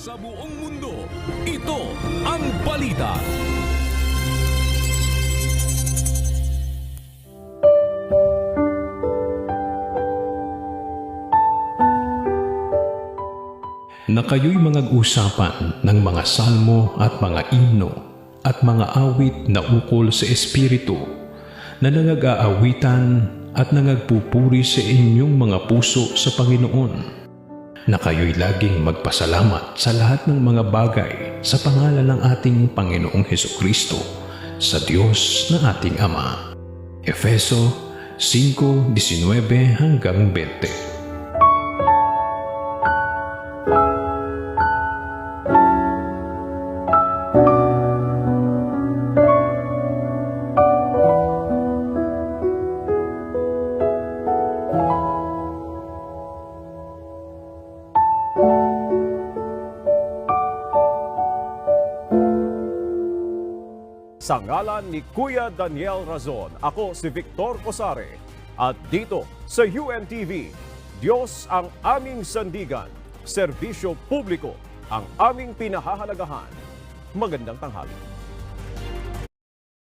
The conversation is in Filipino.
sa buong mundo. Ito ang balita. Na kayo'y mga-usapan ng mga salmo at mga himno at mga awit na ukol sa Espiritu na nangag-aawitan at nangagpupuri sa inyong mga puso sa Panginoon. Na kayo'y laging magpasalamat sa lahat ng mga bagay sa pangalan ng ating Panginoong Hesukristo sa Diyos na ating Ama. Efeso 5:19-20. Sa ngalan ni Kuya Daniel Razon, ako si Victor Cosare at dito sa UNTV, Diyos ang aming sandigan, serbisyo publiko ang aming pinahahalagahan. Magandang tanghali.